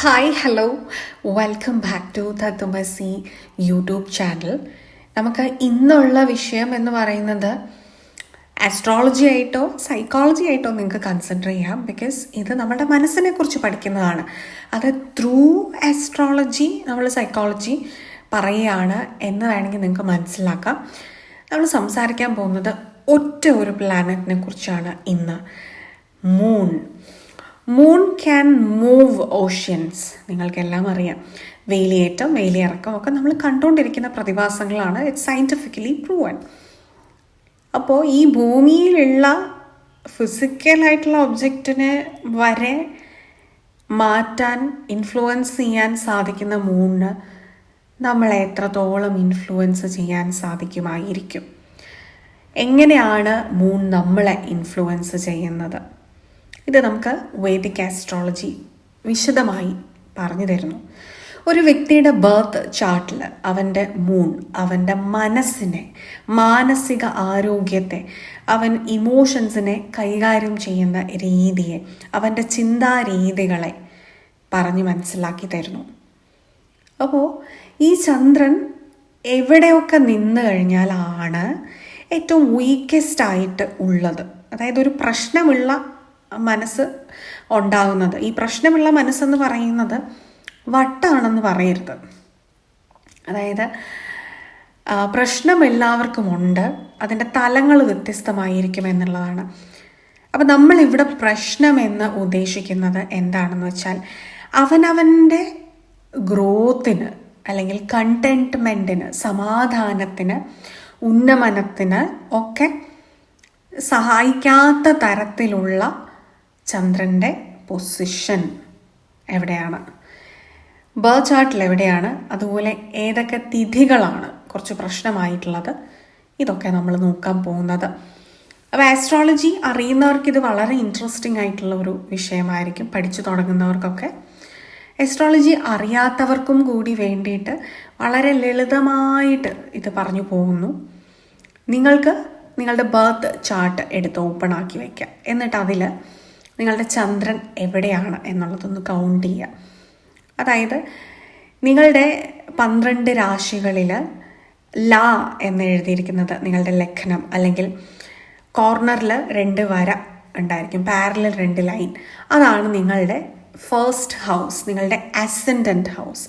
Hi hello welcome back to Thathumasi YouTube channel. നമുക്ക് ഇന്നുള്ള വിഷയം എന്ന് പറയുന്നത് ആസ്ട്രോളജി ആയിട്ടോ സൈക്കോളജി ആയിട്ടോ നിങ്ങൾക്ക് കൺസിഡർ ചെയ്യാം. ബിക്കോസ് ഇത് നമ്മുടെ മനസ്സിനെ കുറിച്ച് പഠിക്കുന്നതാണ്. അത് ത്രൂ ആസ്ട്രോളജി നമ്മൾ സൈക്കോളജി പറയുകയാണ് എന്ന് വേണമെങ്കിൽ നിങ്ങൾക്ക് മനസ്സിലാക്കാം. നമ്മൾ സംസാരിക്കാൻ പോകുന്നത് ഒറ്റ ഒരു പ്ലാനറ്റിനെ കുറിച്ചാണ് ഇന്ന്. Moon can move oceans. നിങ്ങൾക്കെല്ലാം അറിയാം, വേലിയേറ്റം വേലിയിറക്കം ഒക്കെ നമ്മൾ കണ്ടുകൊണ്ടിരിക്കുന്ന പ്രതിഭാസങ്ങളാണ്. It's scientifically proven. അപ്പോൾ ഈ ഭൂമിയിലുള്ള ഫിസിക്കലായിട്ടുള്ള ഒബ്ജക്റ്റിനെ വരെ മാറ്റാൻ ഇൻഫ്ലുവൻസ് ചെയ്യാൻ സാധിക്കുന്ന മൂണിന് നമ്മളെ എത്രത്തോളം ഇൻഫ്ലുവൻസ് ചെയ്യാൻ സാധിക്കുമായിരിക്കും? എങ്ങനെയാണ് മൂൺ നമ്മളെ ഇൻഫ്ലുവൻസ് ചെയ്യുന്നത്? ഇത് നമുക്ക് വേദിക് ആസ്ട്രോളജി വിശദമായി പറഞ്ഞു തരുന്നു. ഒരു വ്യക്തിയുടെ ബർത്ത് ചാർട്ടിൽ അവൻ്റെ മൂൺ അവൻ്റെ മനസ്സിനെ, മാനസിക ആരോഗ്യത്തെ, അവൻ ഇമോഷൻസിനെ കൈകാര്യം ചെയ്യുന്ന രീതിയെ, അവൻ്റെ ചിന്താരീതികളെ പറഞ്ഞ് മനസ്സിലാക്കി തരുന്നു. അപ്പോൾ ഈ ചന്ദ്രൻ എവിടെയൊക്കെ നിന്ന് കഴിഞ്ഞാലാണ് ഏറ്റവും വീക്കസ്റ്റ് ആയിട്ട് ഉള്ളത്, അതായത് ഒരു പ്രശ്നമുള്ള മനസ്സ് ഉണ്ടാകുന്നത്. ഈ പ്രശ്നമുള്ള മനസ്സെന്ന് പറയുന്നത് വട്ടാണെന്ന് പറയരുത്. അതായത് പ്രശ്നം എല്ലാവർക്കും ഉണ്ട്, അതിൻ്റെ തലങ്ങൾ വ്യത്യസ്തമായിരിക്കും എന്നുള്ളതാണ്. അപ്പം നമ്മളിവിടെ പ്രശ്നമെന്ന് ഉദ്ദേശിക്കുന്നത് എന്താണെന്ന് വെച്ചാൽ അവനവൻ്റെ ഗ്രോത്തിന് അല്ലെങ്കിൽ കണ്ടെൻറ്റ്മെൻറ്റിന്, സമാധാനത്തിന്, ഉന്നമനത്തിന് ഒക്കെ സഹായിക്കാത്ത തരത്തിലുള്ള ചന്ദ്രൻ്റെ പൊസിഷൻ എവിടെയാണ്, ബർത്ത് ചാർട്ടിൽ എവിടെയാണ്, അതുപോലെ ഏതൊക്കെ തിഥികളാണ് കുറച്ച് പ്രശ്നമായിട്ടുള്ളത്, ഇതൊക്കെ നമ്മൾ നോക്കാൻ പോകുന്നത്. അപ്പോൾ ആസ്ട്രോളജി അറിയുന്നവർക്ക് ഇത് വളരെ ഇൻട്രസ്റ്റിംഗ് ആയിട്ടുള്ള ഒരു വിഷയമായിരിക്കും. പഠിച്ചു തുടങ്ങുന്നവർക്കൊക്കെ. ആസ്ട്രോളജി അറിയാത്തവർക്കും കൂടി വേണ്ടിയിട്ട് വളരെ ലളിതമായിട്ട് ഇത് പറഞ്ഞു പോകുന്നു. നിങ്ങൾക്ക് നിങ്ങളുടെ ബർത്ത് ചാർട്ട് എടുത്ത് ഓപ്പൺ ആക്കി വയ്ക്കാം. എന്നിട്ട് അതിൽ നിങ്ങളുടെ ചന്ദ്രൻ എവിടെയാണ് എന്നുള്ളതൊന്ന് കൗണ്ട് ചെയ്യുക. അതായത് നിങ്ങളുടെ 12 രാശികളിൽ ലാ എന്ന് എഴുതിയിരിക്കുന്നത് നിങ്ങളുടെ ലഗ്നം, അല്ലെങ്കിൽ കോർണറിൽ 2 വര ഉണ്ടായിരിക്കും, പാരലൽ 2 ലൈൻ, അതാണ് നിങ്ങളുടെ ഫസ്റ്റ് ഹൗസ്, നിങ്ങളുടെ അസെൻഡൻറ്റ് ഹൗസ്.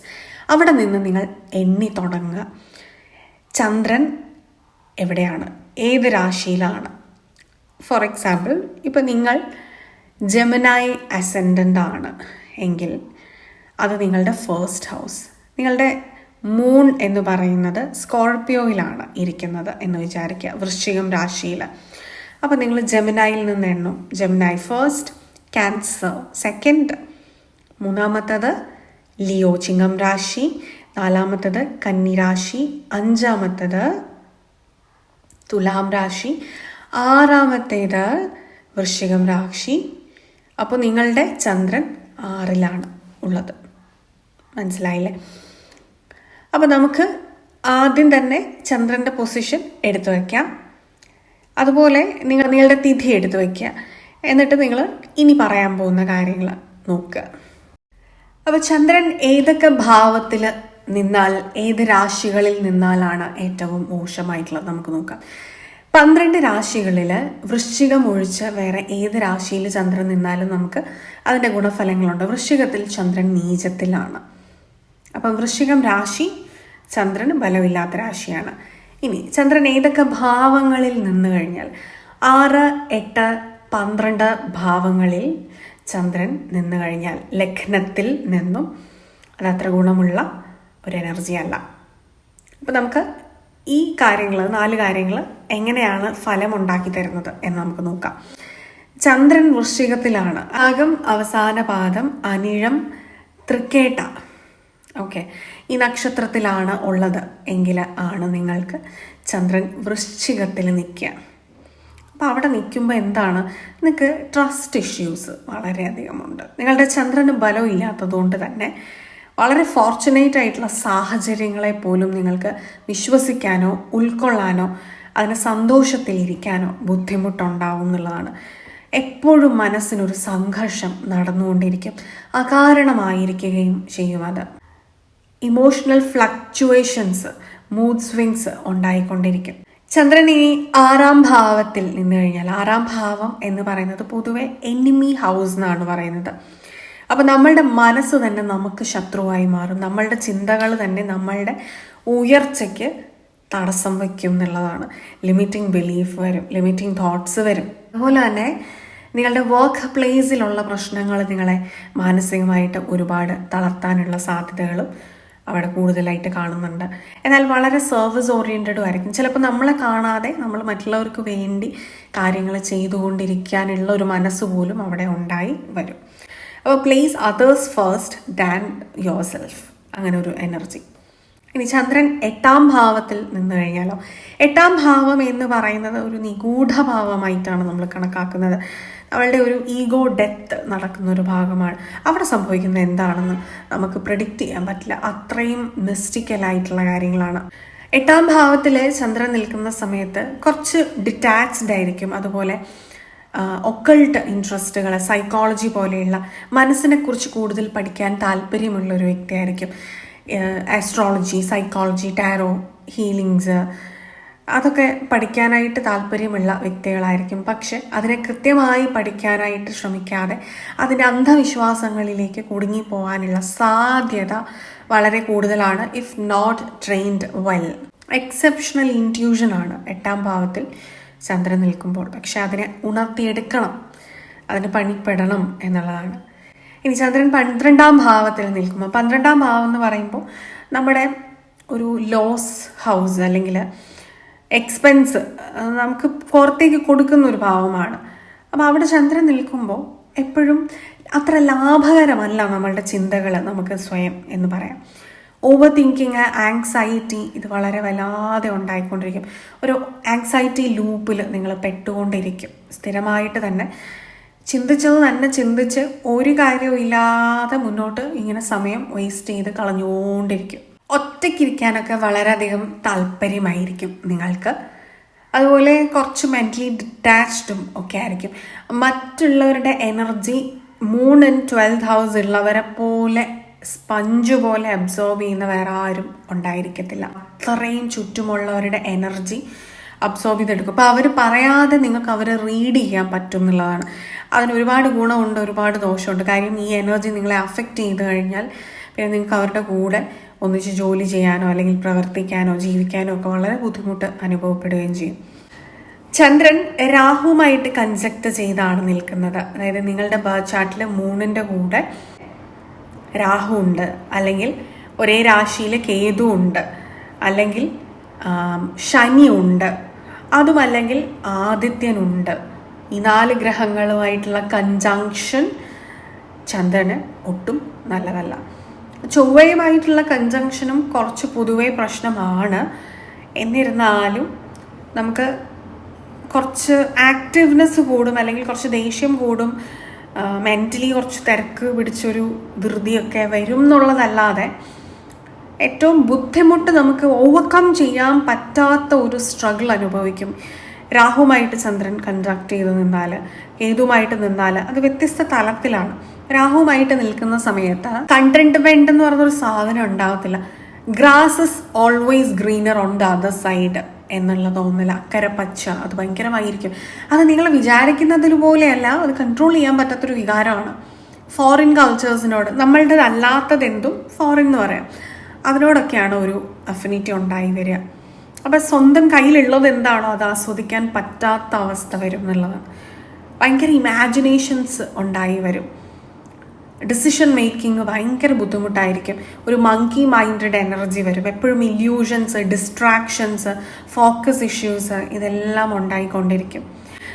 അവിടെ നിന്ന് നിങ്ങൾ എണ്ണി തുടങ്ങുക. ചന്ദ്രൻ എവിടെയാണ്, ഏത് രാശിയിലാണ്? ഫോർ എക്സാമ്പിൾ, ഇപ്പം നിങ്ങൾ ജെമിനായി അസെൻഡൻ്റ് ആണ് എങ്കിൽ അത് നിങ്ങളുടെ ഫസ്റ്റ് ഹൗസ്. നിങ്ങളുടെ മൂൺ എന്ന് പറയുന്നത് സ്കോർപ്പിയോയിലാണ് ഇരിക്കുന്നത് എന്ന് വിചാരിക്കുക, വൃശ്ചികം രാശിയിൽ. അപ്പോൾ നിങ്ങൾ ജെമിനായിൽ നിന്ന് എണ്ണും. ജെമിനായി ഫസ്റ്റ്, ക്യാൻസർ സെക്കൻഡ്, മൂന്നാമത്തത് ലിയോ ചിങ്ങം രാശി, നാലാമത്തത് കന്നി രാശി, അഞ്ചാമത്തത് തുലാം രാശി, ആറാമത്തേത് വൃശ്ചികം രാശി. അപ്പോൾ നിങ്ങളുടെ ചന്ദ്രൻ 6ലാണ് ഉള്ളത്. മനസ്സിലായില്ലേ? അപ്പോൾ നമുക്ക് ആദ്യം തന്നെ ചന്ദ്രൻ്റെ പൊസിഷൻ എടുത്തു വയ്ക്കാം. അതുപോലെ നിങ്ങളുടെ തിഥി എടുത്തു വയ്ക്കുക. എന്നിട്ട് നിങ്ങൾ ഇനി പറയാൻ പോകുന്ന കാര്യങ്ങൾ നോക്കുക. അപ്പോൾ ചന്ദ്രൻ ഏതൊക്കെ ഭാവത്തിൽ നിന്നാൽ, ഏത് രാശികളിൽ നിന്നാലാണ് ഏറ്റവും മോശമായിട്ടുള്ളത് നമുക്ക് നോക്കാം. 12 രാശികളിൽ വൃശ്ചികം ഒഴിച്ച് വേറെ ഏത് രാശിയിൽ ചന്ദ്രൻ നിന്നാലും നമുക്ക് അതിൻ്റെ ഗുണഫലങ്ങളുണ്ട്. വൃശ്ചികത്തിൽ ചന്ദ്രൻ നീചത്തിലാണ്. അപ്പം വൃശ്ചികം രാശി ചന്ദ്രൻ ബലമില്ലാത്ത രാശിയാണ്. ഇനി ചന്ദ്രൻ ഏതൊക്കെ ഭാവങ്ങളിൽ നിന്ന് കഴിഞ്ഞാൽ 6, 8, 12 ഭാവങ്ങളിൽ ചന്ദ്രൻ നിന്ന് കഴിഞ്ഞാൽ ലഗ്നത്തിൽ നിന്നും അതത്ര ഗുണമുള്ള ഒരു എനർജി അല്ല. അപ്പം നമുക്ക് ഈ കാര്യങ്ങൾ, 4 കാര്യങ്ങൾ എങ്ങനെയാണ് ഫലം ഉണ്ടാക്കി തരുന്നത് എന്ന് നമുക്ക് നോക്കാം. ചന്ദ്രൻ വൃശ്ചികത്തിലാണ്. ആകം, അവസാന പാദം, അനിഴം, തൃക്കേട്ട, ഓക്കെ, ഈ നക്ഷത്രത്തിലാണ് ഉള്ളത് എങ്കിൽ ആണ് നിങ്ങൾക്ക് ചന്ദ്രൻ വൃശ്ചികത്തിൽ നിൽക്കുക. അപ്പോൾ അവിടെ നിൽക്കുമ്പോൾ എന്താണ്, നിങ്ങൾക്ക് ട്രസ്റ്റ് ഇഷ്യൂസ് വളരെയധികമുണ്ട്. നിങ്ങളുടെ ചന്ദ്രന് ബലം ഇല്ലാത്തതുകൊണ്ട് തന്നെ വളരെ ഫോർച്ചുനേറ്റ് ആയിട്ടുള്ള സാഹചര്യങ്ങളെ പോലും നിങ്ങൾക്ക് വിശ്വസിക്കാനോ ഉൾക്കൊള്ളാനോ അതിന് സന്തോഷത്തിലിരിക്കാനോ ബുദ്ധിമുട്ടുണ്ടാവും എന്നുള്ളതാണ്. എപ്പോഴും മനസ്സിനൊരു സംഘർഷം നടന്നുകൊണ്ടിരിക്കും, അകാരണമായിരിക്കുകയും ചെയ്യും. അത് ഇമോഷണൽ ഫ്ലക്ച്വേഷൻസ്, മൂഡ് സ്വിങ്സ് ഉണ്ടായിക്കൊണ്ടിരിക്കും. ചന്ദ്രൻ ഈ 6ാം ഭാവത്തിൽ നിന്ന് കഴിഞ്ഞാൽ, 6ാം ഭാവം എന്ന് പറയുന്നത് പൊതുവെ എനിമി ഹൗസ് എന്നാണ് പറയുന്നത്. അപ്പോൾ നമ്മളുടെ മനസ്സ് തന്നെ നമുക്ക് ശത്രുവായി മാറും, നമ്മളുടെ ചിന്തകൾ തന്നെ നമ്മളുടെ ഉയർച്ചയ്ക്ക് തടസ്സം വയ്ക്കും എന്നുള്ളതാണ്. ലിമിറ്റിംഗ് ബിലീഫ് വരും, ലിമിറ്റിംഗ് തോട്ട്സ് വരും. അതുപോലെ തന്നെ നിങ്ങളുടെ വർക്ക് പ്ലേസിലുള്ള പ്രശ്നങ്ങൾ നിങ്ങളെ മാനസികമായിട്ട് ഒരുപാട് തളർത്താനുള്ള സാധ്യതകളും അവിടെ കൂടുതലായിട്ട് കാണുന്നുണ്ട്. എന്നാൽ വളരെ സർവീസ് ഓറിയൻറ്റഡും ആയിരിക്കും. ചിലപ്പോൾ നമ്മളെ കാണാതെ നമ്മൾ മറ്റുള്ളവർക്ക് വേണ്ടി കാര്യങ്ങൾ ചെയ്തുകൊണ്ടിരിക്കാനുള്ള ഒരു മനസ്സ് പോലും അവിടെ ഉണ്ടായി വരും. അപ്പോൾ place others first than your self, അങ്ങനെ ഒരു എനർജി. ഇനി ചന്ദ്രൻ 8ാം ഭാവത്തിൽ നിന്ന് കഴിഞ്ഞാലോ, 8ാം ഭാവം എന്ന് പറയുന്നത് ഒരു നിഗൂഢഭാവമായിട്ടാണ് നമ്മൾ കണക്കാക്കുന്നത്. അവളുടെ ഒരു ഈഗോ ഡെത്ത് നടക്കുന്ന ഒരു ഭാഗമാണ്. അവിടെ സംഭവിക്കുന്നത് എന്താണെന്ന് നമുക്ക് പ്രെഡിക്റ്റ് ചെയ്യാൻ പറ്റില്ല, അത്രയും മിസ്റ്റിക്കലായിട്ടുള്ള കാര്യങ്ങളാണ്. 8ാം ഭാവത്തിൽ ചന്ദ്രൻ നിൽക്കുന്ന സമയത്ത് കുറച്ച് ഡിറ്റാച്ച്ഡ് ആയിരിക്കും. അതുപോലെ ഒക്കൾട്ട് ഇൻട്രസ്റ്റുകൾ, സൈക്കോളജി പോലെയുള്ള മനസ്സിനെ കുറിച്ച് കൂടുതൽ പഠിക്കാൻ താല്പര്യമുള്ള ഒരു വ്യക്തിയായിരിക്കും. ആസ്ട്രോളജി, സൈക്കോളജി, ടാരോ, ഹീലിങ്സ്, അതൊക്കെ പഠിക്കാനായിട്ട് താല്പര്യമുള്ള വ്യക്തികളായിരിക്കും. പക്ഷെ അതിനെ കൃത്യമായി പഠിക്കാനായിട്ട് ശ്രമിക്കാതെ അതിൻ്റെ അന്ധവിശ്വാസങ്ങളിലേക്ക് കുടുങ്ങിപ്പോകാനുള്ള സാധ്യത വളരെ കൂടുതലാണ്, if not trained well. Exceptional ഇൻറ്റ്യൂഷനാണ് 8ാം ഭാവത്തിൽ ചന്ദ്രൻ നിൽക്കുമ്പോൾ. പക്ഷെ അതിനെ ഉണർത്തിയെടുക്കണം, അതിന് പണിപ്പെടണം എന്നുള്ളതാണ്. ഇനി ചന്ദ്രൻ 12ാം ഭാവത്തിൽ നിൽക്കുമ്പോൾ, 12ാം ഭാവം എന്ന് പറയുമ്പോൾ നമ്മുടെ ഒരു ലോസ് ഹൗസ് അല്ലെങ്കിൽ എക്സ്പെൻസ് നമുക്ക് പുറത്തേക്ക് കൊടുക്കുന്ന ഒരു ഭാവമാണ്. അപ്പോൾ അവിടെ ചന്ദ്രൻ നിൽക്കുമ്പോൾ എപ്പോഴും അത്ര ലാഭകരമല്ല നമ്മളുടെ ചിന്തകൾ നമുക്ക് സ്വയം എന്ന് പറയാം. ഓവർ തിങ്കിങ്, ആങ്സൈറ്റി, ഇത് വളരെ വല്ലാതെ ഉണ്ടായിക്കൊണ്ടിരിക്കും. ഒരു ആങ്സൈറ്റി ലൂപ്പിൽ നിങ്ങൾ പെട്ടുകൊണ്ടിരിക്കും. സ്ഥിരമായിട്ട് തന്നെ ചിന്തിച്ചത് തന്നെ ചിന്തിച്ച് ഒരു കാര്യവും ഇല്ലാതെ മുന്നോട്ട് ഇങ്ങനെ സമയം വേസ്റ്റ് ചെയ്ത് കളഞ്ഞുകൊണ്ടിരിക്കും. ഒറ്റയ്ക്കിരിക്കാനൊക്കെ വളരെയധികം താല്പര്യമായിരിക്കും നിങ്ങൾക്ക്. അതുപോലെ കുറച്ച് മെൻ്റലി ഡിറ്റാച്ച്ഡും ഒക്കെ ആയിരിക്കും. മറ്റുള്ളവരുടെ energy moon in 12th house ഉള്ളവരെ പോലെ സ്പഞ്ച് പോലെ അബ്സോർബ് ചെയ്യുന്ന വേറെ ആരും ഉണ്ടായിരിക്കത്തില്ല. അത്രയും ചുറ്റുമുള്ളവരുടെ എനർജി അബ്സോർബ് ചെയ്തെടുക്കും. അപ്പോൾ അവർ പറയാതെ നിങ്ങൾക്ക് അവരെ റീഡ് ചെയ്യാൻ പറ്റും എന്നുള്ളതാണ്. അതിന് ഒരുപാട് ഗുണമുണ്ട്, ഒരുപാട് ദോഷമുണ്ട്. കാര്യം ഈ എനർജി നിങ്ങളെ അഫക്റ്റ് ചെയ്ത് കഴിഞ്ഞാൽ പിന്നെ നിങ്ങൾക്ക് അവരുടെ കൂടെ ഒന്നിച്ച് ജോലി ചെയ്യാനോ അല്ലെങ്കിൽ പ്രവർത്തിക്കാനോ ജീവിക്കാനോ ഒക്കെ വളരെ ബുദ്ധിമുട്ട് അനുഭവപ്പെടുകയും ചെയ്യും. ചന്ദ്രൻ രാഹുവുമായിട്ട് കൺജക്ട് ചെയ്താണ് നിൽക്കുന്നത്. അതായത് നിങ്ങളുടെ ബർത്ത് ചാർട്ടിൽ മൂണിൻ്റെ കൂടെ രാഹു ഉണ്ട്, അല്ലെങ്കിൽ ഒരേ രാശിയിൽ കേതു ഉണ്ട്, അല്ലെങ്കിൽ ശനി ഉണ്ട്, അതുമല്ലെങ്കിൽ ആദിത്യനുണ്ട്. ഈ 4 ഗ്രഹങ്ങളുമായിട്ടുള്ള കൺജങ്ഷൻ ചന്ദ്രന് ഒട്ടും നല്ലതല്ല. ചൊവ്വയുമായിട്ടുള്ള കൺജങ്ഷനും കുറച്ച് പൊതുവേ പ്രശ്നമാണ്. എന്നിരുന്നാലും നമുക്ക് കുറച്ച് ആക്റ്റീവ്നെസ് കൂടും, അല്ലെങ്കിൽ കുറച്ച് ദേഷ്യം കൂടും, മെൻ്റലി കുറച്ച് തിരക്ക് പിടിച്ചൊരു ധൃതിയൊക്കെ വരും എന്നുള്ളതല്ലാതെ ഏറ്റവും ബുദ്ധിമുട്ട് നമുക്ക് ഓവർകം ചെയ്യാൻ പറ്റാത്ത ഒരു സ്ട്രഗിൾ അനുഭവിക്കും. രാഹുവുമായിട്ട് ചന്ദ്രൻ കൺജക്ട് ചെയ്ത് നിന്നാൽ, കേതുവുമായിട്ട് നിന്നാൽ അത് വ്യത്യസ്ത തലത്തിലാണ്. രാഹുവുമായിട്ട് നിൽക്കുന്ന സമയത്ത് കണ്ടന്റ്മെന്റ് എന്ന് പറഞ്ഞൊരു സാധനം ഉണ്ടാകത്തില്ല. Grass is always greener on the other side എന്നുള്ള തോന്നല, അക്കരെ പച്ച, അത് ഭയങ്കരമായിരിക്കും. അത് നിങ്ങൾ വിചാരിക്കുന്നതിന് പോലെയല്ല, അത് കൺട്രോൾ ചെയ്യാൻ പറ്റാത്തൊരു വികാരമാണ്. ഫോറിൻ കൾച്ചേഴ്സിനോട്, നമ്മളുടെ അല്ലാത്തതെന്തും ഫോറിൻ എന്ന് പറയാം, അതിനോടൊക്കെയാണ് ഒരു അഫിനിറ്റി ഉണ്ടായി വരിക. അപ്പം സ്വന്തം കയ്യിലുള്ളത് എന്താണോ അത് ആസ്വദിക്കാൻ പറ്റാത്ത അവസ്ഥ വരും എന്നുള്ളതാണ്. ഭയങ്കര ഇമാജിനേഷൻസ് ഉണ്ടായി വരും. ഡിസിഷൻ മേക്കിംഗ് ഭയങ്കര ബുദ്ധിമുട്ടായിരിക്കും. ഒരു മങ്കി മൈൻഡഡ് എനർജി വരും. എപ്പോഴും ഇല്യൂഷൻസ്, ഡിസ്ട്രാക്ഷൻസ്, ഫോക്കസ് ഇഷ്യൂസ് ഇതെല്ലാം ഉണ്ടായിക്കൊണ്ടിരിക്കും.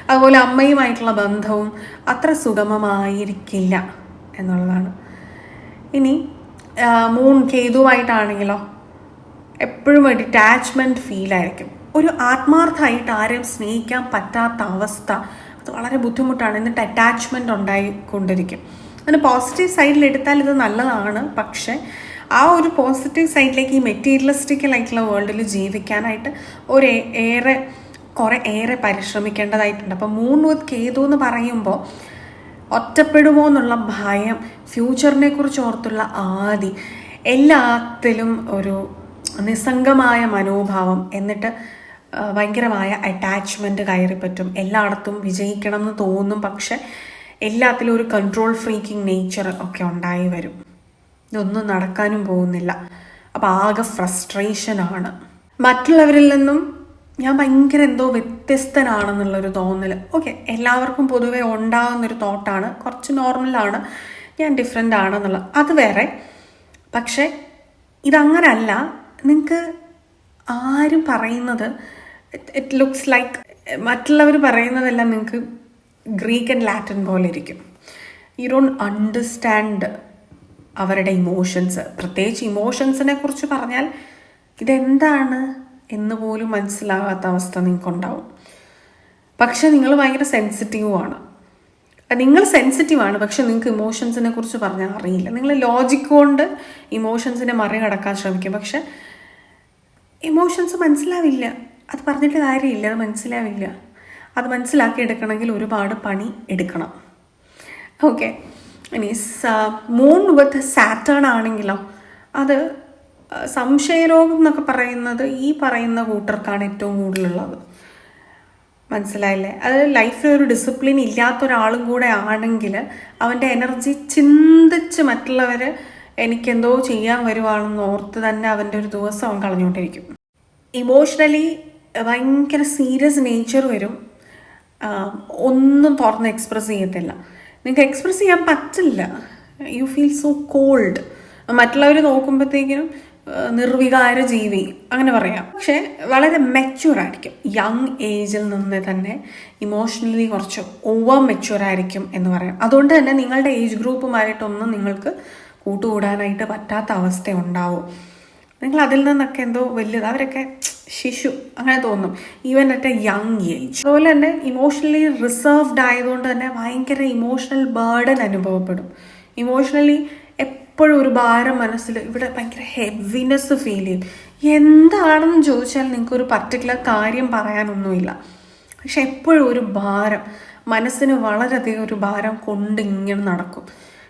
അതുപോലെ അമ്മയുമായിട്ടുള്ള ബന്ധവും അത്ര സുഗമമായിരിക്കില്ല എന്നുള്ളതാണ്. ഇനി മൂൺ കേതുവായിട്ടാണെങ്കിലോ എപ്പോഴും ഒരു ഡിറ്റാച്ച്മെൻറ്റ് ഫീലായിരിക്കും. ഒരു ആത്മാർത്ഥമായിട്ട് ആരെയും സ്നേഹിക്കാൻ പറ്റാത്ത അവസ്ഥ, അത് വളരെ ബുദ്ധിമുട്ടാണ്. എന്നിട്ട് അറ്റാച്ച്മെൻറ്റ് ഉണ്ടായിക്കൊണ്ടിരിക്കും. അതിന് പോസിറ്റീവ് സൈഡിൽ എടുത്താൽ ഇത് നല്ലതാണ്. പക്ഷേ ആ ഒരു പോസിറ്റീവ് സൈഡിലേക്ക് ഈ മെറ്റീരിയലിസ്റ്റിക്കലായിട്ടുള്ള വേൾഡിൽ ജീവിക്കാനായിട്ട് ഏറെ കുറേ ഏറെ പരിശ്രമിക്കേണ്ടതായിട്ടുണ്ട്. അപ്പം മൂൺ വിത്ത് കേതു എന്ന് പറയുമ്പോൾ ഒറ്റപ്പെടുമോ എന്നുള്ള ഭയം, ഫ്യൂച്ചറിനെ കുറിച്ച് ഓർത്തുള്ള ആദി, എല്ലാത്തിലും ഒരു നിസ്സംഗമായ മനോഭാവം, എന്നിട്ട് ഭയങ്കരമായ അറ്റാച്ച്മെൻറ്റ് കയറിപ്പറ്റും. എല്ലായിടത്തും വിജയിക്കണം എന്ന് തോന്നും, പക്ഷെ എല്ലാത്തിലും ഒരു കൺട്രോൾ ഫ്രീക്കിംഗ് നേച്ചർ ഒക്കെ ഉണ്ടായി വരും. ഇതൊന്നും നടക്കാനും പോകുന്നില്ല. അപ്പോൾ ആകെ ഫ്രസ്ട്രേഷനാണ്. മറ്റുള്ളവരിൽ നിന്നും ഞാൻ ഭയങ്കര എന്തോ വ്യത്യസ്തനാണെന്നുള്ളൊരു തോന്നൽ. ഓക്കെ, എല്ലാവർക്കും പൊതുവെ ഉണ്ടാകുന്നൊരു തോട്ടാണ്, കുറച്ച് നോർമലാണ്, ഞാൻ ഡിഫറെൻ്റ് ആണെന്നുള്ളത്, അത് വേറെ. പക്ഷെ ഇതങ്ങനല്ല. നിങ്ങൾക്ക് ആരും പറയുന്നത് ഇറ്റ് ലുക്സ് ലൈക്ക് മറ്റുള്ളവർ പറയുന്നതെല്ലാം നിങ്ങൾക്ക് ഗ്രീക്ക് ആൻഡ് ലാറ്റിൻ പോലെ ഇരിക്കും. യു ഡോണ്ട് അണ്ടർസ്റ്റാൻഡ് അവരുടെ ഇമോഷൻസ്. പ്രത്യേകിച്ച് ഇമോഷൻസിനെ കുറിച്ച് പറഞ്ഞാൽ ഇതെന്താണ് എന്ന് പോലും മനസ്സിലാകാത്ത അവസ്ഥ നിങ്ങൾക്കുണ്ടാവും. പക്ഷെ നിങ്ങൾ ഭയങ്കര സെൻസിറ്റീവുമാണ്. നിങ്ങൾ സെൻസിറ്റീവാണ്, പക്ഷെ നിങ്ങൾക്ക് ഇമോഷൻസിനെ കുറിച്ച് പറഞ്ഞാൽ അറിയില്ല. നിങ്ങൾ ലോജിക് കൊണ്ട് ഇമോഷൻസിനെ മറികടക്കാൻ ശ്രമിക്കും, പക്ഷെ ഇമോഷൻസ് മനസ്സിലാവില്ല. അത് പറഞ്ഞിട്ട് കാര്യമില്ല, അത് മനസ്സിലാവില്ല. അത് മനസ്സിലാക്കി എടുക്കണമെങ്കിൽ ഒരുപാട് പണി എടുക്കണം. ഓക്കെ, ഇനി മൂൺ വിത്ത് സാറ്റേൺ ആണെങ്കിലോ അത് സംശയരോഗം എന്നൊക്കെ പറയുന്നത് ഈ പറയുന്ന കൂട്ടർക്കാണ് ഏറ്റവും കൂടുതലുള്ളത്. മനസ്സിലായില്ലേ? അത് ലൈഫിൽ ഒരു ഡിസിപ്ലിൻ ഇല്ലാത്ത ഒരാളും കൂടെ ആണെങ്കിൽ അവൻ്റെ എനർജി ചിന്തിച്ച് മറ്റുള്ളവർ എനിക്കെന്തോ ചെയ്യാൻ വരുവാണെന്ന് ഓർത്ത് തന്നെ അവൻ്റെ ഒരു ദിവസം അവൻ കളഞ്ഞുകൊണ്ടിരിക്കും. ഇമോഷണലി ഭയങ്കര സീരിയസ് നേച്ചർ വരും. ഒന്നും തുറന്ന് എക്സ്പ്രസ് ചെയ്യത്തില്ല. നിങ്ങൾക്ക് എക്സ്പ്രസ് ചെയ്യാൻ പറ്റില്ല. You feel so cold. മറ്റുള്ളവർ നോക്കുമ്പോഴത്തേക്കിനും നിർവികാര ജീവി അങ്ങനെ പറയാം. പക്ഷെ വളരെ മെച്യൂർ ആയിരിക്കും. യങ് ഏജിൽ നിന്ന് തന്നെ ഇമോഷണലി കുറച്ച് ഓവർ മെച്യൂർ ആയിരിക്കും എന്ന് പറയാം. അതുകൊണ്ട് തന്നെ നിങ്ങളുടെ ഏജ് ഗ്രൂപ്പുമായിട്ടൊന്നും നിങ്ങൾക്ക് കൂട്ടുകൂടാനായിട്ട് പറ്റാത്ത അവസ്ഥ ഉണ്ടാവും. നിങ്ങൾ അതിൽ നിന്നൊക്കെ എന്തോ വലുത്, അവരൊക്കെ ശിശു അങ്ങനെ തോന്നും, even at A young age. അതുപോലെ തന്നെ ഇമോഷണലി റിസർവ്ഡ് ആയതുകൊണ്ട് തന്നെ ഭയങ്കര ഇമോഷണൽ ബേർഡൻ അനുഭവപ്പെടും. ഇമോഷണലി എപ്പോഴും ഒരു ഭാരം മനസ്സിൽ, ഇവിടെ ഭയങ്കര ഹെവിനെസ് ഫീൽ ചെയ്യും. എന്താണെന്ന് ചോദിച്ചാൽ നിങ്ങൾക്കൊരു പർട്ടിക്കുലർ കാര്യം പറയാനൊന്നുമില്ല, പക്ഷെ എപ്പോഴും ഒരു ഭാരം, മനസ്സിന് വളരെയധികം ഒരു ഭാരം കൊണ്ട് ഇങ്ങനെ നടക്കും.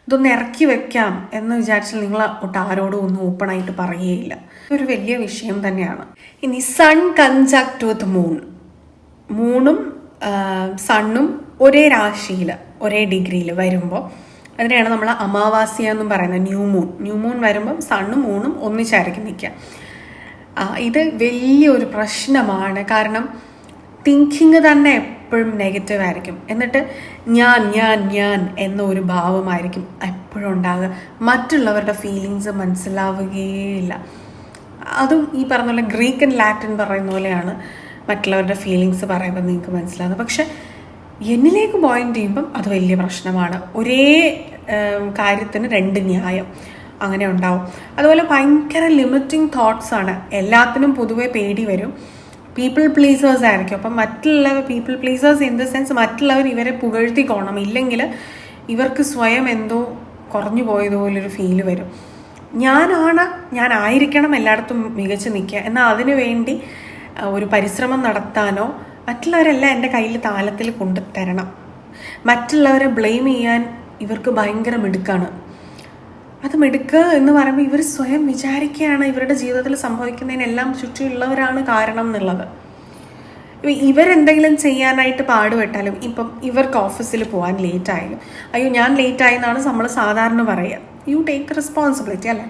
ഇതൊന്ന് ഇറക്കി വെക്കാം എന്ന് വിചാരിച്ചാൽ നിങ്ങൾ ഒട്ട് ആരോടും ഒന്നും ഓപ്പണായിട്ട് പറയുകയില്ല. ഒരു വലിയ വിഷയം തന്നെയാണ്. ഇനി സൺ കൺജക്ട് വിത്ത് മൂൺ. മൂണും സണ്ണും ഒരേ രാശിയിൽ ഒരേ ഡിഗ്രിയിൽ വരുമ്പോൾ അതിനെയാണ് നമ്മൾ അമാവാസ്യ എന്നും പറയുന്നത്. ന്യൂ മൂൺ വരുമ്പം സണ്ണും മൂണും ഒന്നിച്ചായിരിക്കും നിൽക്കുക. ഇത് വലിയൊരു പ്രശ്നമാണ്. കാരണം തിങ്കിങ് തന്നെ എപ്പോഴും നെഗറ്റീവ് ആയിരിക്കും. എന്നിട്ട് ഞാൻ എന്നൊരു ഭാവമായിരിക്കും എപ്പോഴും ഉണ്ടാകുക. മറ്റുള്ളവരുടെ ഫീലിങ്സ് മനസ്സിലാവുകയില്ല. അതും ഈ പറഞ്ഞ പോലെ ഗ്രീക്ക് ആൻഡ് ലാറ്റിൻ പറയുന്ന പോലെയാണ് മറ്റുള്ളവരുടെ ഫീലിങ്സ് പറയുമ്പോൾ നിങ്ങൾക്ക് മനസ്സിലാകുന്നത്. പക്ഷെ എന്നിലേക്ക് പോയിന്റ് ചെയ്യുമ്പം അത് വലിയ പ്രശ്നമാണ്. ഒരേ കാര്യത്തിന് രണ്ട് ന്യായം അങ്ങനെ ഉണ്ടാവും. അതുപോലെ ഭയങ്കര ലിമിറ്റിംഗ് തോട്ട്സ് ആണ്. എല്ലാത്തിനും പൊതുവെ പേടി വരും. പീപ്പിൾ പ്ലീസേഴ്സ് ആയിരിക്കും. അപ്പം മറ്റുള്ളവർ പീപ്പിൾ പ്ലീസേഴ്സ് ഇൻ ദ സെൻസ് മറ്റുള്ളവർ ഇവരെ പുകഴ്ത്തിക്കോണം, ഇല്ലെങ്കിൽ ഇവർക്ക് സ്വയം എന്തോ കുറഞ്ഞു പോയതുപോലൊരു ഫീല് വരും. ഞാനായിരിക്കണം എല്ലായിടത്തും മികച്ച് നിൽക്കുക, എന്നാൽ അതിനു വേണ്ടി ഒരു പരിശ്രമം നടത്താനോ മറ്റുള്ളവരെല്ലാം എൻ്റെ കയ്യിൽ താലത്തിൽ കൊണ്ടു തരണം. മറ്റുള്ളവരെ ബ്ലെയിം ചെയ്യാൻ ഇവർക്ക് ഭയങ്കര മിടുക്കാണ്. അത് മിടുക്ക് എന്ന് പറയുമ്പോൾ ഇവർ സ്വയം വിചാരിക്കുകയാണ് ഇവരുടെ ജീവിതത്തിൽ സംഭവിക്കുന്നതിനെല്ലാം ചുറ്റുമുള്ളവരാണ് കാരണം എന്നുള്ളത്. ഇവരെന്തെങ്കിലും ചെയ്യാനായിട്ട് പാടുപെട്ടാലും, ഇപ്പം ഇവർക്ക് ഓഫീസിൽ പോകാൻ ലേറ്റ് ആയാലും, അയ്യോ ഞാൻ ലേറ്റ് ആയെന്നാണ് നമ്മൾ സാധാരണ പറയുക. യു ടേക്ക് റെസ്പോൺസിബിലിറ്റി അല്ലേ?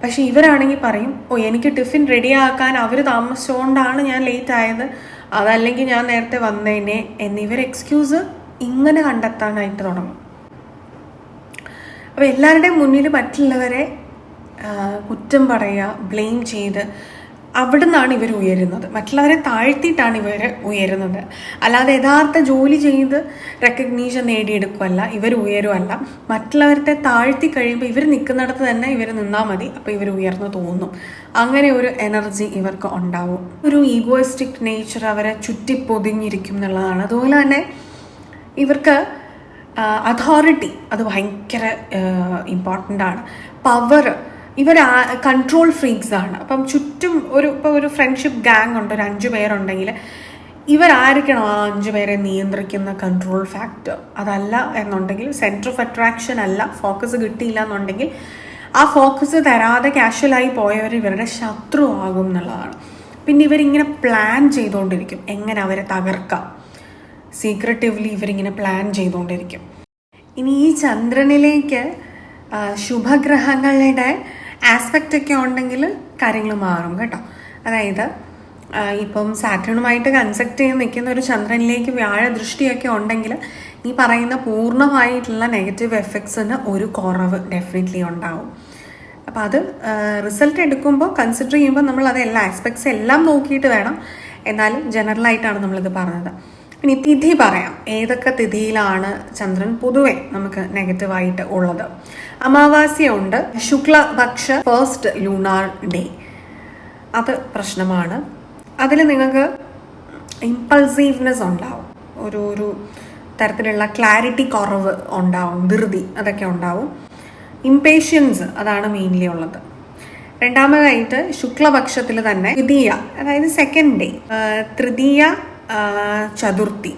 പക്ഷെ ഇവരാണെങ്കിൽ പറയും, എനിക്ക് ടിഫിൻ റെഡിയാക്കാൻ അവർ താമസിച്ചുകൊണ്ടാണ് ഞാൻ ലേറ്റ് ആയത്, അതല്ലെങ്കിൽ ഞാൻ നേരത്തെ വന്നേനെ എന്നിവർ എക്സ്ക്യൂസ് ഇങ്ങനെ കണ്ടെത്താനായിട്ട് തുടങ്ങും. അപ്പോൾ എല്ലാവരുടെയും മുന്നിൽ മറ്റുള്ളവരെ കുറ്റം പറയുക, ബ്ലെയിം ചെയ്ത് അവിടെ നിന്നാണ് ഇവർ ഉയരുന്നത്. മറ്റുള്ളവരെ താഴ്ത്തിയിട്ടാണ് ഇവർ ഉയരുന്നത്. അല്ലാതെ യഥാർത്ഥ ജോലി ചെയ്ത് റെക്കഗ്നീഷൻ നേടിയെടുക്കുമല്ല, ഇവർ ഉയരുമല്ല. മറ്റുള്ളവരെ താഴ്ത്തി കഴിയുമ്പോൾ ഇവർ നിൽക്കുന്നിടത്ത് തന്നെ ഇവർ നിന്നാൽ മതി, അപ്പോൾ ഇവർ ഉയർന്നു തോന്നും. അങ്ങനെ ഒരു എനർജി ഇവർക്ക് ഉണ്ടാവും. ഒരു ഈഗോയിസ്റ്റിക് നേച്ചർ അവരെ ചുറ്റിപ്പൊതിഞ്ഞിരിക്കും എന്നുള്ളതാണ്. അതുപോലെ തന്നെ ഇവർക്ക് അതോറിറ്റി അത് ഭയങ്കര ഇമ്പോർട്ടൻ്റ് ആണ്. പവർ, ഇവർ കൺട്രോൾ ഫ്രീക്സ് ആണ്. അപ്പം ചുറ്റും ഇപ്പോൾ ഒരു ഫ്രണ്ട്ഷിപ്പ് ഗാങ് ഉണ്ട്, ഒരു 5 പേരുണ്ടെങ്കിൽ ഇവരായിരിക്കണം ആ 5 പേരെ നിയന്ത്രിക്കുന്ന കൺട്രോൾ ഫാക്ടർ. അതല്ല എന്നുണ്ടെങ്കിൽ, സെൻറ്റർ ഓഫ് അട്രാക്ഷൻ അല്ല, ഫോക്കസ് കിട്ടിയില്ല എന്നുണ്ടെങ്കിൽ, ആ ഫോക്കസ് തരാതെ കാഷ്വലായി പോയവർ ഇവരുടെ ശത്രു ആകും എന്നുള്ളതാണ്. പിന്നെ ഇവരിങ്ങനെ പ്ലാൻ ചെയ്തുകൊണ്ടിരിക്കും എങ്ങനെ അവരെ തകർക്കാം. സീക്രട്ടീവ്ലി ഇവരിങ്ങനെ പ്ലാൻ ചെയ്തുകൊണ്ടിരിക്കും. ഇനി ഈ ചന്ദ്രനിലേക്ക് ശുഭഗ്രഹങ്ങളുടെ ആസ്പെക്റ്റ് ഒക്കെ ഉണ്ടെങ്കിൽ കാര്യങ്ങൾ മാറും കേട്ടോ. അതായത് ഇപ്പം സാറ്റേണുമായിട്ട് കൺസെക്ട് ചെയ്ത് നിൽക്കുന്ന ഒരു ചന്ദ്രനിലേക്ക് വ്യാഴ ദൃഷ്ടിയൊക്കെ ഉണ്ടെങ്കിൽ ഈ പറയുന്ന പൂർണ്ണമായിട്ടുള്ള നെഗറ്റീവ് എഫക്ട്സിന് ഒരു കുറവ് ഡെഫിനറ്റ്ലി ഉണ്ടാവും. അപ്പോൾ അത് റിസൾട്ട് എടുക്കുമ്പോൾ കൺസിഡർ ചെയ്യുമ്പോൾ നമ്മൾ അത് എല്ലാ ആസ്പെക്ട്സ് എല്ലാം നോക്കിയിട്ട് വേണം. എന്നാലും ജനറലായിട്ടാണ് നമ്മളിത് പറഞ്ഞത്. ഇനി തിഥി പറയാം. ഏതൊക്കെ തിഥിയിലാണ് ചന്ദ്രൻ പൊതുവെ നമുക്ക് നെഗറ്റീവായിട്ട് ഉള്ളത്? അമാവാസ്യ ഉണ്ട്, ശുക്ലപക്ഷ ഫസ്റ്റ് ലൂണാർ ഡേ, അത് പ്രശ്നമാണ്. അതിൽ നിങ്ങൾക്ക് ഇമ്പൾസീവ്നെസ് ഉണ്ടാവും, ഒരു തരത്തിലുള്ള ക്ലാരിറ്റി കുറവ് ഉണ്ടാവും, ധൃതി അതൊക്കെ ഉണ്ടാവും. ഇംപേഷ്യൻസ് അതാണ് മെയിൻലി ഉള്ളത്. രണ്ടാമതായിട്ട് ശുക്ലപക്ഷത്തിൽ തന്നെ തൃതീയ, അതായത് second day, Tritiya, Chaturthi,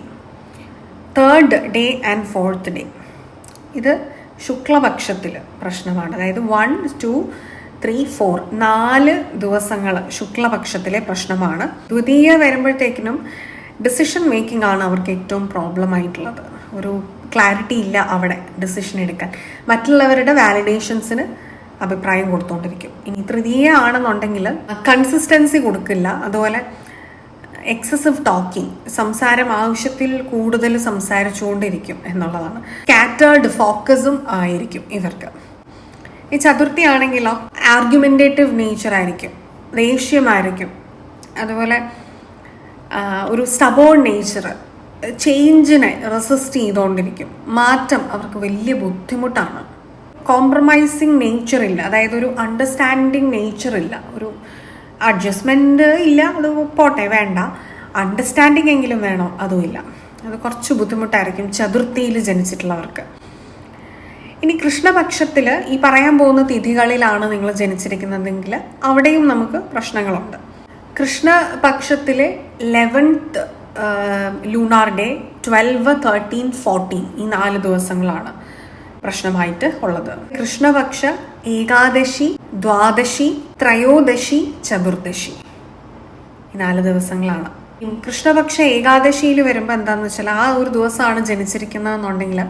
third day and fourth day, ഇത് ശുക്ലപക്ഷത്തിൽ പ്രശ്നമാണ്. അതായത് 1, 2, 3, 4 4 ദിവസങ്ങൾ ശുക്ലപക്ഷത്തിലെ പ്രശ്നമാണ്. ദ്വിതീയ വരുമ്പോഴത്തേക്കിനും ഡിസിഷൻ മേക്കിംഗ് ആണ് അവർക്ക് ഏറ്റവും പ്രോബ്ലം ആയിട്ടുള്ളത്. ഒരു ക്ലാരിറ്റി ഇല്ല അവിടെ ഡിസിഷൻ എടുക്കാൻ. മറ്റുള്ളവരുടെ വാലിഡേഷൻസിന് അഭിപ്രായം കൊടുത്തുകൊണ്ടിരിക്കും. ഇനി തൃതീയ ആണെന്നുണ്ടെങ്കിൽ കൺസിസ്റ്റൻസി കൊടുക്കില്ല. അതുപോലെ എക്സസീവ് ടോക്കിംഗ്, സംസാരം ആവശ്യത്തിൽ കൂടുതൽ സംസാരിച്ചുകൊണ്ടിരിക്കും എന്നുള്ളതാണ്. സ്കാറ്റേർഡ് ഫോക്കസും ആയിരിക്കും ഇവർക്ക്. ഈ ചതുർത്ഥി ആണെങ്കിലോ ആർഗ്യുമെന്റേറ്റീവ് നേച്ചർ ആയിരിക്കും, ദേഷ്യമായിരിക്കും. അതുപോലെ ഒരു സ്റ്റബോൺ നേച്ചർ, ചേഞ്ചിനെ റെസിസ്റ്റ് ചെയ്തുകൊണ്ടിരിക്കും. മാറ്റം അവർക്ക് വലിയ ബുദ്ധിമുട്ടാണ്. കോംപ്രമൈസിങ് നേച്ചർ ഇല്ല, അതായത് ഒരു അണ്ടർസ്റ്റാൻഡിങ് നേച്ചർ ഇല്ല, ഒരു അഡ്ജസ്റ്റ്മെന്റ് ഇല്ല. അത് പോട്ടെ, വേണ്ട, അണ്ടർസ്റ്റാൻഡിങ് എങ്കിലും വേണം, അതുമില്ല. അത് കുറച്ച് ബുദ്ധിമുട്ടായിരിക്കും ചതുർത്ഥിയിൽ ജനിച്ചിട്ടുള്ളവർക്ക്. ഇനി കൃഷ്ണപക്ഷത്തിൽ ഈ പറയാൻ പോകുന്ന തിഥികളിലാണ് നിങ്ങൾ ജനിച്ചിരിക്കുന്നതെങ്കിൽ അവിടെയും നമുക്ക് പ്രശ്നങ്ങളുണ്ട്. കൃഷ്ണപക്ഷത്തിലെ 11th ലൂണാർ ഡേ, 12, 13, 14 ഈ 4 ദിവസങ്ങളാണ് പ്രശ്നമായിട്ട് ഉള്ളത്. കൃഷ്ണപക്ഷ ഏകാദശി, ദ്വാദശി, ത്രയോദശി, ചതുർദശി ഈ 4 ദിവസങ്ങളാണ്. കൃഷ്ണപക്ഷ ഏകാദശിയിൽ വരുമ്പോൾ എന്താണെന്ന് വെച്ചാൽ ആ ഒരു ദിവസമാണ് ജനിച്ചിരിക്കുന്നതെന്നുണ്ടെങ്കിൽ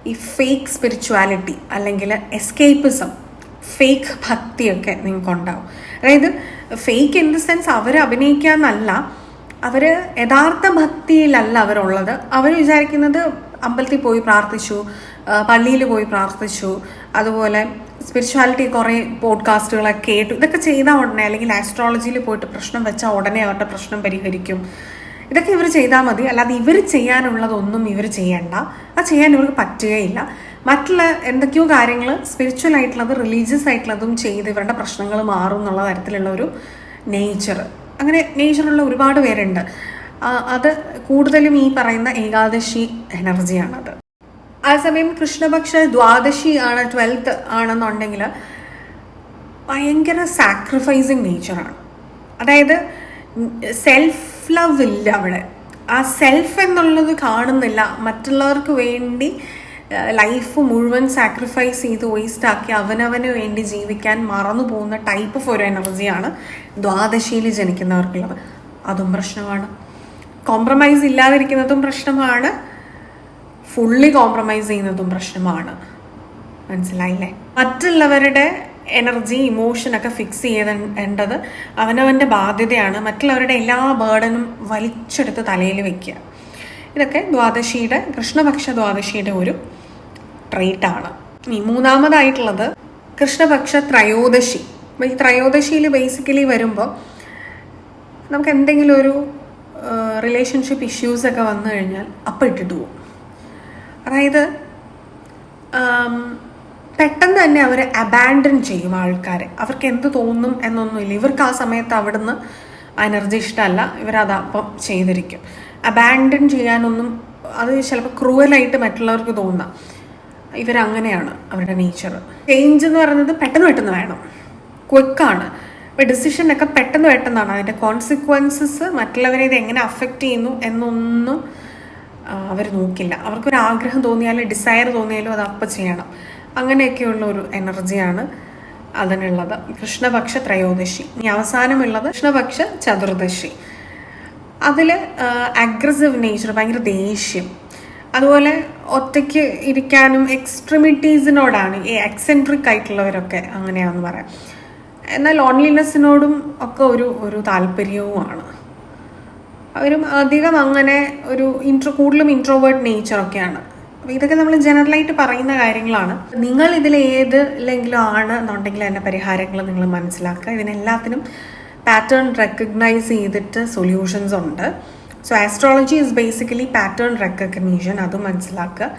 ഈ ഫേക്ക് സ്പിരിച്വാലിറ്റി അല്ലെങ്കിൽ എസ്കേപ്പിസം, ഫേക്ക് ഭക്തിയൊക്കെ നിങ്ങൾക്ക് ഉണ്ടാവും. അതായത് ഫേക്ക് ഇൻ ദ സെൻസ് അവർ അഭിനയിക്കാന്നല്ല, അവർ യഥാർത്ഥ ഭക്തിയിലല്ല അവരുള്ളത്. അവർ വിചാരിക്കുന്നത് അമ്പലത്തിൽ പോയി പ്രാർത്ഥിച്ചു, പള്ളിയിൽ പോയി പ്രാർത്ഥിച്ചു, അതുപോലെ സ്പിരിച്വാലിറ്റി കുറേ പോഡ്കാസ്റ്റുകളൊക്കെ കേട്ടു, ഇതൊക്കെ ചെയ്താൽ ഉടനെ, അല്ലെങ്കിൽ ആസ്ട്രോളജിയിൽ പോയിട്ട് പ്രശ്നം വെച്ചാൽ ഉടനെ അവരുടെ പ്രശ്നം പരിഹരിക്കും. ഇതൊക്കെ ഇവർ ചെയ്താൽ മതി. അല്ലാതെ ഇവർ ചെയ്യാനുള്ളതൊന്നും ഇവർ ചെയ്യണ്ട. അത് ചെയ്യാൻ ഇവർക്ക് പറ്റുകയില്ല. മറ്റുള്ള എന്തൊക്കെയോ കാര്യങ്ങൾ സ്പിരിച്വൽ ആയിട്ടുള്ളത്, റിലീജിയസ് ആയിട്ടുള്ളതും ചെയ്ത് ഇവരുടെ പ്രശ്നങ്ങൾ മാറും എന്നുള്ള തരത്തിലുള്ള ഒരു നേച്ചർ, അങ്ങനെ നേച്ചറുള്ള ഒരുപാട് പേരുണ്ട്. അത് കൂടുതലും ഈ പറയുന്ന ഏകാദശി എനർജിയാണത്. അതേസമയം കൃഷ്ണപക്ഷ ദ്വാദശി ആണ്, 12th ആണെന്നുണ്ടെങ്കിൽ ഭയങ്കര സാക്രിഫൈസിങ് നേച്ചറാണ്. അതായത് സെൽഫ് ലവ് ഇല്ല അവിടെ. ആ സെൽഫ് എന്നുള്ളത് കാണുന്നില്ല. മറ്റുള്ളവർക്ക് വേണ്ടി ലൈഫ് മുഴുവൻ സാക്രിഫൈസ് ചെയ്ത് വേസ്റ്റ് ആക്കി അവനവന് വേണ്ടി ജീവിക്കാൻ മറന്നു പോകുന്ന ടൈപ്പ് ഓഫ് ഒരു എനർജിയാണ് ദ്വാദശിയിൽ ജനിക്കുന്നവർക്കുള്ളത്. അതും പ്രശ്നമാണ്. കോംപ്രമൈസ് ഇല്ലാതിരിക്കുന്നതും പ്രശ്നമാണ്, ഫുള്ളി കോംപ്രമൈസ് ചെയ്യുന്നതും പ്രശ്നമാണ്. മനസ്സിലായില്ലേ? മറ്റുള്ളവരുടെ എനർജി, ഇമോഷനൊക്കെ ഫിക്സ് ചെയ്യേണ്ടത് അവനവൻ്റെ ബാധ്യതയാണ്. മറ്റുള്ളവരുടെ എല്ലാ ബേർഡനും വലിച്ചെടുത്ത് തലയിൽ വെക്കുക. ഇതൊക്കെ ദ്വാദശിയുടെ, കൃഷ്ണപക്ഷ ദ്വാദശിയുടെ ഒരു ട്രേറ്റാണ്. ഇനി മൂന്നാമതായിട്ടുള്ളത് കൃഷ്ണപക്ഷ ത്രയോദശി. ഈ ത്രയോദശിയിൽ ബേസിക്കലി വരുമ്പോൾ നമുക്ക് എന്തെങ്കിലും ഒരു റിലേഷൻഷിപ്പ് ഇഷ്യൂസൊക്കെ വന്നു കഴിഞ്ഞാൽ അപ്പം ഇട്ടിട്ട് പോകും. അതായത് പെട്ടെന്ന് തന്നെ അവർ അബാൻഡൻ ചെയ്യും ആൾക്കാരെ. അവർക്ക് എന്ത് തോന്നും എന്നൊന്നുമില്ല. ഇവർക്ക് ആ സമയത്ത് അവിടുന്ന് എനർജി ഇഷ്ടമല്ല, ഇവരത് അപ്പം ചെയ്തിരിക്കും. അബാൻഡൻ ചെയ്യാനൊന്നും, അത് ചിലപ്പോൾ ക്രൂവലായിട്ട് മറ്റുള്ളവർക്ക് തോന്നാം. ഇവരങ്ങനെയാണ് അവരുടെ നേച്ചർ. ചേഞ്ച് എന്ന് പറയുന്നത് പെട്ടെന്ന് വേണം, ക്വിക്കാണ്. അപ്പോൾ ഡിസിഷനൊക്കെ പെട്ടെന്നാണ്. അതിൻ്റെ കോൺസിക്വൻസസ് മറ്റുള്ളവരെ ഇത് എങ്ങനെ അഫക്റ്റ് ചെയ്യുന്നു എന്നൊന്നും അവർ നോക്കില്ല. അവർക്കൊരു ആഗ്രഹം തോന്നിയാലും ഡിസയർ തോന്നിയാലും അത് അപ്പം ചെയ്യണം. അങ്ങനെയൊക്കെയുള്ള ഒരു എനർജിയാണ് അതിനുള്ളത്. കൃഷ്ണപക്ഷ ത്രയോദശി. ഇനി അവസാനമുള്ളത് കൃഷ്ണപക്ഷ ചതുർദശി. അതിൽ അഗ്രസീവ് നേച്ചർ, ഭയങ്കര ദേഷ്യം, അതുപോലെ ഒറ്റയ്ക്ക് ഇരിക്കാനും എക്സ്ട്രിമിറ്റീസിനോടാണ് ഈ എക്സെൻട്രിക് ആയിട്ടുള്ളവരൊക്കെ അങ്ങനെയാണെന്ന് പറയാം. എന്നാൽ ലോൺലിനെസ്സിനോടും ഒക്കെ ഒരു താല്പര്യവുമാണ്. അവരും അധികം അങ്ങനെ കൂടുതലും ഇൻട്രോവേർട്ട് നേച്ചറൊക്കെയാണ്. അപ്പോൾ ഇതൊക്കെ നമ്മൾ ജനറലായിട്ട് പറയുന്ന കാര്യങ്ങളാണ്. നിങ്ങൾ ഇതിൽ ഏതിലെങ്കിലും ആണ് എന്നുണ്ടെങ്കിൽ അതിൻ്റെ പരിഹാരങ്ങൾ നിങ്ങൾ മനസ്സിലാക്കുക. ഇതിനെല്ലാത്തിനും പാറ്റേൺ റെക്കഗ്നൈസ് ചെയ്തിട്ട് സൊല്യൂഷൻസ് ഉണ്ട്. So astrology is basically pattern recognition. അത് മനസ്സിലാക്കുക.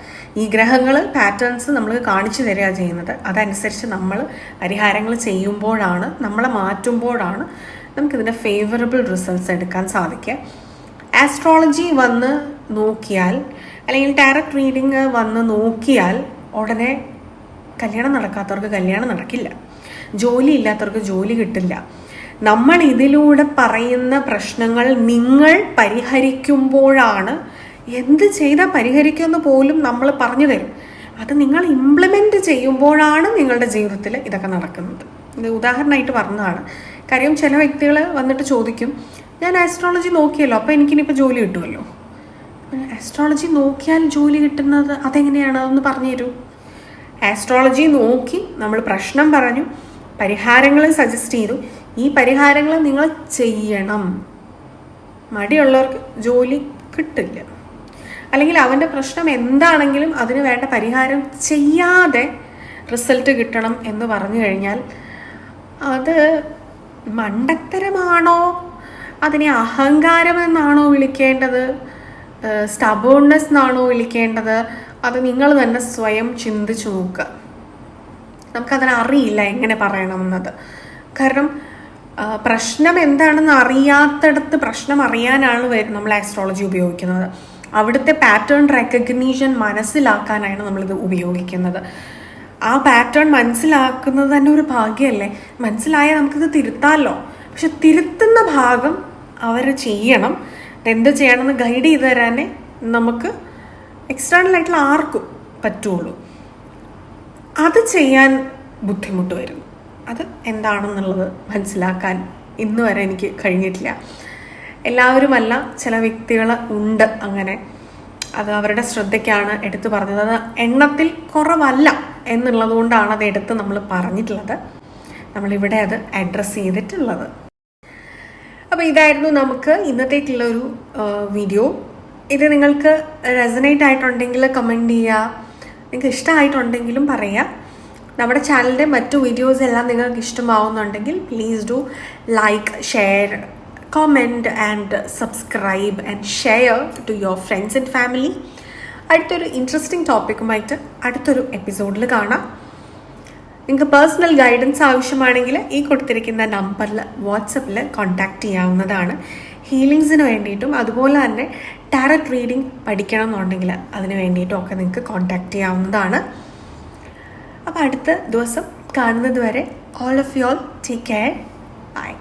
ഈ ഗ്രഹങ്ങൾ പാറ്റേൺസ് നമ്മൾ കാണിച്ചു തരിക ചെയ്യുന്നത്. അതനുസരിച്ച് നമ്മൾ പരിഹാരങ്ങൾ ചെയ്യുമ്പോഴാണ്, നമ്മളെ മാറ്റുമ്പോഴാണ് നമുക്കിതിൻ്റെ ഫേവറബിൾ റിസൾട്ട്സ് എടുക്കാൻ സാധിക്കുക. ആസ്ട്രോളജി വന്ന് നോക്കിയാൽ അല്ലെങ്കിൽ ടാരറ്റ് റീഡിങ് വന്ന് നോക്കിയാൽ ഉടനെ കല്യാണം നടക്കാത്തവർക്ക് കല്യാണം നടക്കില്ല, ജോലി ഇല്ലാത്തവർക്ക് ജോലി കിട്ടില്ല. നമ്മൾ ഇതിലൂടെ പറയുന്ന പ്രശ്നങ്ങൾ നിങ്ങൾ പരിഹരിക്കുമ്പോഴാണ്, എന്ത് ചെയ്താൽ പരിഹരിക്കുമെന്ന് പോലും നമ്മൾ പറഞ്ഞു തരും. അത് നിങ്ങൾ ഇംപ്ലിമെൻറ്റ് ചെയ്യുമ്പോഴാണ് നിങ്ങളുടെ ജീവിതത്തിൽ ഇതൊക്കെ നടക്കുന്നത്. ഇത് ഉദാഹരണമായിട്ട് പറഞ്ഞതാണ്. കാര്യം ചില വ്യക്തികൾ വന്നിട്ട് ചോദിക്കും, ഞാൻ ആസ്ട്രോളജി നോക്കിയല്ലോ, അപ്പോൾ എനിക്കിനിപ്പോൾ ജോലി കിട്ടുമല്ലോ. ആസ്ട്രോളജി നോക്കിയാൽ ജോലി കിട്ടുന്നത് അതെങ്ങനെയാണ്, അതൊന്ന് പറഞ്ഞു തരൂ. ആസ്ട്രോളജി നോക്കി നമ്മൾ പ്രശ്നം പറഞ്ഞു, പരിഹാരങ്ങൾ സജസ്റ്റ് ചെയ്തു. ഈ പരിഹാരങ്ങൾ നിങ്ങൾ ചെയ്യണം. മടിയുള്ളവർക്ക് ജോലി കിട്ടില്ല. അല്ലെങ്കിൽ അവൻ്റെ പ്രശ്നം എന്താണെങ്കിലും അതിന് വേണ്ട പരിഹാരം ചെയ്യാതെ റിസൾട്ട് കിട്ടണം എന്ന് പറഞ്ഞു കഴിഞ്ഞാൽ അത് മണ്ടത്തരമാണോ, അതിനെ അഹങ്കാരം എന്നാണോ വിളിക്കേണ്ടത്, സ്റ്റബേൺനെസ് എന്നാണോ വിളിക്കേണ്ടത്, അത് നിങ്ങൾ തന്നെ സ്വയം ചിന്തിച്ചു നോക്കുക. നമുക്കതിനറിയില്ല എങ്ങനെ പറയണമെന്നത്. കാരണം പ്രശ്നം എന്താണെന്ന് അറിയാത്തടത്ത് പ്രശ്നം അറിയാനാണ് നമ്മൾ ആസ്ട്രോളജി ഉപയോഗിക്കുന്നത്. അവിടുത്തെ പാറ്റേൺ റെക്കഗ്നീഷൻ മനസ്സിലാക്കാനാണ് നമ്മളിത് ഉപയോഗിക്കുന്നത്. ആ പാറ്റേൺ മനസ്സിലാക്കുന്നത് തന്നെ ഒരു ഭാഗ്യമല്ലേ. മനസ്സിലായാൽ നമുക്കിത് തിരുത്താമല്ലോ. പക്ഷെ തിരുത്തുന്ന ഭാഗം അവർ ചെയ്യണം. എന്ത് ചെയ്യണമെന്ന് ഗൈഡ് ചെയ്ത് തരാനേ നമുക്ക് എക്സ്റ്റേണലായിട്ടുള്ള ആർക്കും പറ്റുള്ളൂ. അത് ചെയ്യാൻ ബുദ്ധിമുട്ട് വരും. അത് എന്താണെന്നുള്ളത് മനസ്സിലാക്കാൻ ഇന്ന് വരെ എനിക്ക് കഴിഞ്ഞിട്ടില്ല. എല്ലാവരുമല്ല, ചില വ്യക്തികൾ ഉണ്ട് അങ്ങനെ. അത് അവരുടെ ശ്രദ്ധയ്ക്കാണ് എടുത്തു പറഞ്ഞത്. അത് എണ്ണത്തിൽ കുറവല്ല എന്നുള്ളത് കൊണ്ടാണ് അത് എടുത്ത് നമ്മൾ പറഞ്ഞിട്ടുള്ളത്. നമ്മളിവിടെ അത് അഡ്രസ്സ് ചെയ്തിട്ടുള്ളത്. അപ്പോൾ ഇതായിരുന്നു നമുക്ക് ഇന്നത്തേക്കുള്ളൊരു വീഡിയോ. ഇത് നിങ്ങൾക്ക് റെസനേറ്റ് ആയിട്ടുണ്ടെങ്കിൽ കമൻറ്റ് ചെയ്യുക, നിങ്ങൾക്ക് ഇഷ്ടമായിട്ടുണ്ടെങ്കിലും പറയുക. നമ്മുടെ ചാനലിൻ്റെ മറ്റു വീഡിയോസ് എല്ലാം നിങ്ങൾക്ക് ഇഷ്ടമാവുന്നുണ്ടെങ്കിൽ please do like, share, comment and subscribe and share to your friends and family. അടുത്തൊരു ഇൻട്രസ്റ്റിംഗ് ടോപ്പിക്കുമായിട്ട് അടുത്തൊരു എപ്പിസോഡിൽ കാണാം. നിങ്ങൾക്ക് പേഴ്സണൽ ഗൈഡൻസ് ആവശ്യമാണെങ്കിൽ ഈ കൊടുത്തിരിക്കുന്ന നമ്പറിൽ വാട്സപ്പിൽ കോൺടാക്റ്റ് ചെയ്യാവുന്നതാണ്. ഹീലിങ്സിന് വേണ്ടിയിട്ടും അതുപോലെ തന്നെ ടാരറ്റ് റീഡിംഗ് പഠിക്കണം എന്നുണ്ടെങ്കിൽ അതിന് വേണ്ടിയിട്ടും ഒക്കെ നിങ്ങൾക്ക് കോൺടാക്റ്റ് ചെയ്യാവുന്നതാണ്. അപ്പോൾ അടുത്ത ദിവസം കാണുന്നത് വരെ all of you all take care. Bye.